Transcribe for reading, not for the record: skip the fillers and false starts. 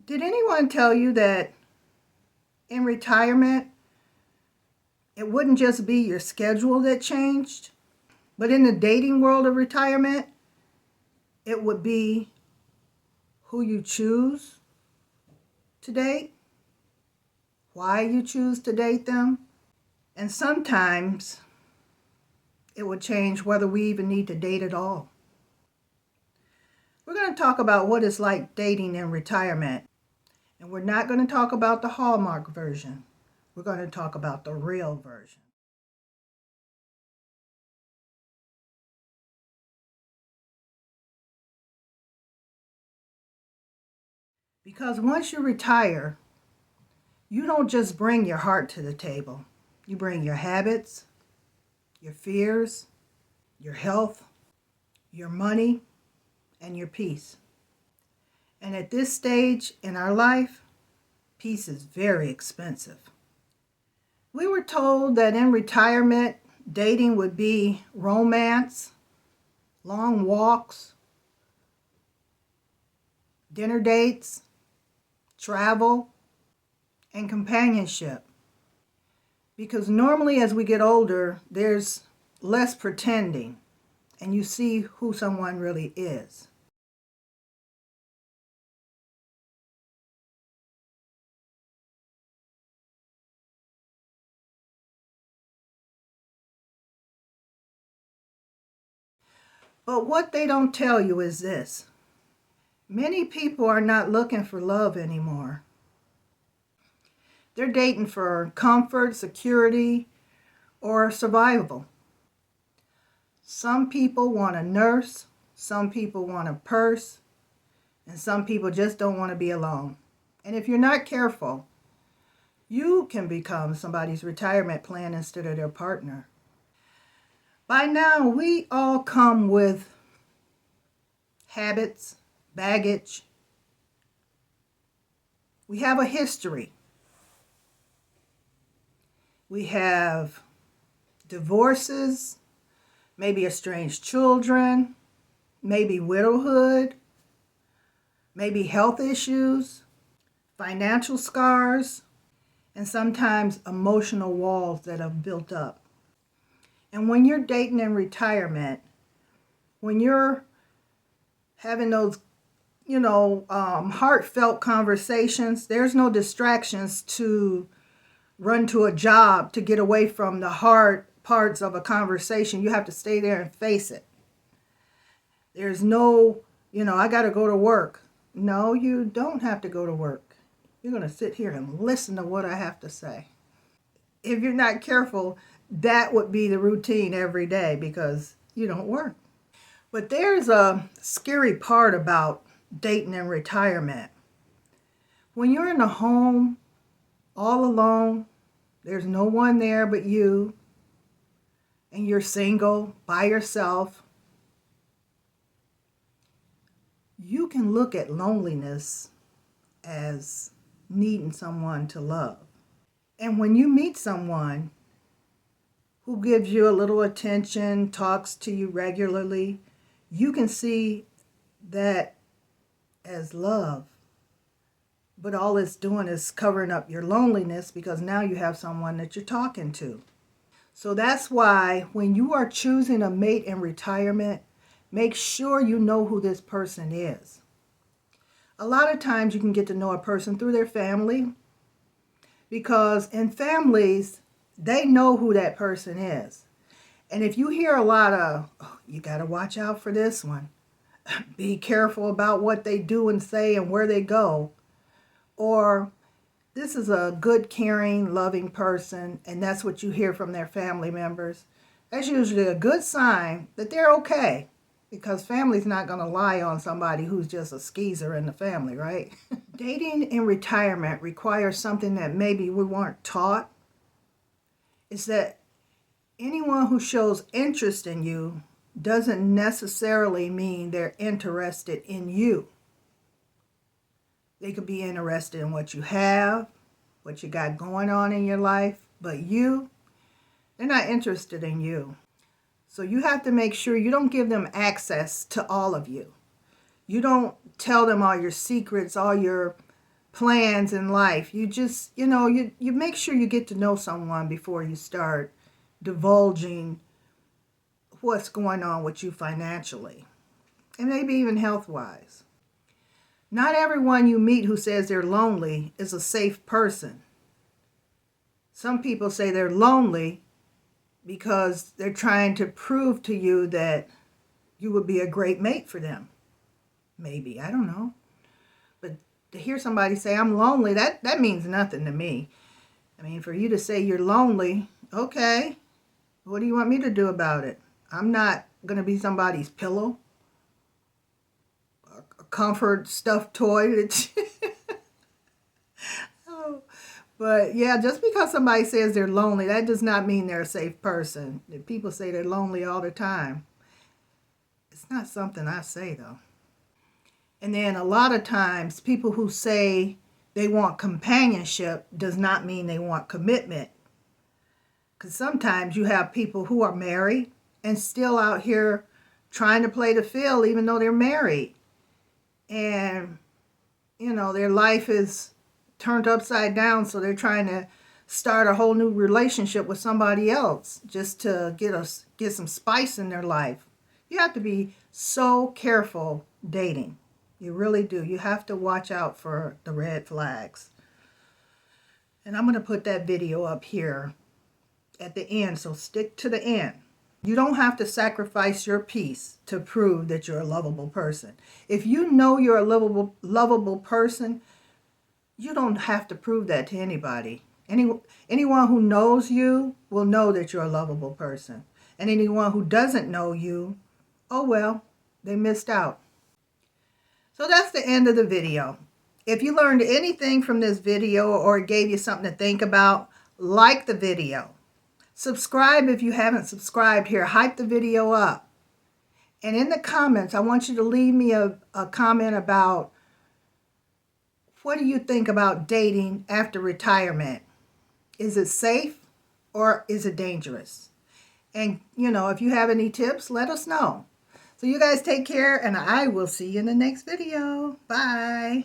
Did anyone tell you that in retirement, it wouldn't just be your schedule that changed, but in the dating world of retirement, it would be who you choose to date, why you choose to date them, and sometimes it would change whether we even need to date at all. We're going to talk about what it's like dating in retirement, and we're not going to talk about the Hallmark version. We're going to talk about the real version. Because once you retire, you don't just bring your heart to the table. You bring your habits, your fears, your health, your money, and your peace. And at this stage in our life, peace is very expensive. We were told that in retirement, dating would be romance, long walks, dinner dates, travel, and companionship. Because normally as we get older, there's less pretending and you see who someone really is. But what they don't tell you is this: many people are not looking for love anymore. They're dating for comfort, security, or survival. Some people want a nurse, some people want a purse, and some people just don't want to be alone. And if you're not careful, you can become somebody's retirement plan instead of their partner. By now, we all come with habits, baggage. We have a history. We have divorces, maybe estranged children, maybe widowhood, maybe health issues, financial scars, and sometimes emotional walls that have built up. And when you're dating in retirement, when you're having those, heartfelt conversations, there's no distractions to run to a job to get away from the hard parts of a conversation. You have to stay there and face it. There's no, I got to go to work. No, you don't have to go to work. You're going to sit here and listen to what I have to say. If you're not careful, that would be the routine every day because you don't work. But there's a scary part about dating in retirement. When you're in a home all alone, there's no one there but you, and you're single by yourself, you can look at loneliness as needing someone to love. And when you meet someone who gives you a little attention, talks to you regularly, you can see that as love. But all it's doing is covering up your loneliness because now you have someone that you're talking to. So that's why when you are choosing a mate in retirement, make sure you know who this person is. A lot of times you can get to know a person through their family because in families, they know who that person is. And if you hear a lot of, oh, you got to watch out for this one, be careful about what they do and say and where they go, or this is a good, caring, loving person, and that's what you hear from their family members, that's usually a good sign that they're okay. Because family's not going to lie on somebody who's just a skeezer in the family, right? Dating in retirement requires something that maybe we weren't taught. Is that anyone who shows interest in you doesn't necessarily mean they're interested in you. They could be interested in what you have, what you got going on in your life, but they're not interested in you. So you have to make sure you don't give them access to all of you. You don't tell them all your secrets, all your plans in life. You just, you make sure you get to know someone before you start divulging what's going on with you financially and maybe even health-wise. Not everyone you meet who says they're lonely is a safe person. Some people say they're lonely because they're trying to prove to you that you would be a great mate for them. Maybe, I don't know. But to hear somebody say, I'm lonely, that means nothing to me. I mean, for you to say you're lonely, okay, what do you want me to do about it? I'm not going to be somebody's pillow, a comfort stuffed toy. Oh, but yeah, just because somebody says they're lonely, that does not mean they're a safe person. If people say they're lonely all the time, it's not something I say, though. And then a lot of times, people who say they want companionship does not mean they want commitment. Because sometimes you have people who are married and still out here trying to play the field even though they're married. And, their life is turned upside down, so they're trying to start a whole new relationship with somebody else just to get some spice in their life. You have to be so careful dating. You really do. You have to watch out for the red flags. And I'm going to put that video up here at the end, so stick to the end. You don't have to sacrifice your peace to prove that you're a lovable person. If you know you're a lovable person, you don't have to prove that to anybody. Anyone who knows you will know that you're a lovable person. And anyone who doesn't know you, oh well, they missed out. So that's the end of the video. If you learned anything from this video or it gave you something to think about, like the video. Subscribe if you haven't subscribed here. Hype the video up. And in the comments, I want you to leave me a comment about what do you think about dating after retirement? Is it safe or is it dangerous? And, if you have any tips, let us know. So you guys take care, and I will see you in the next video. Bye.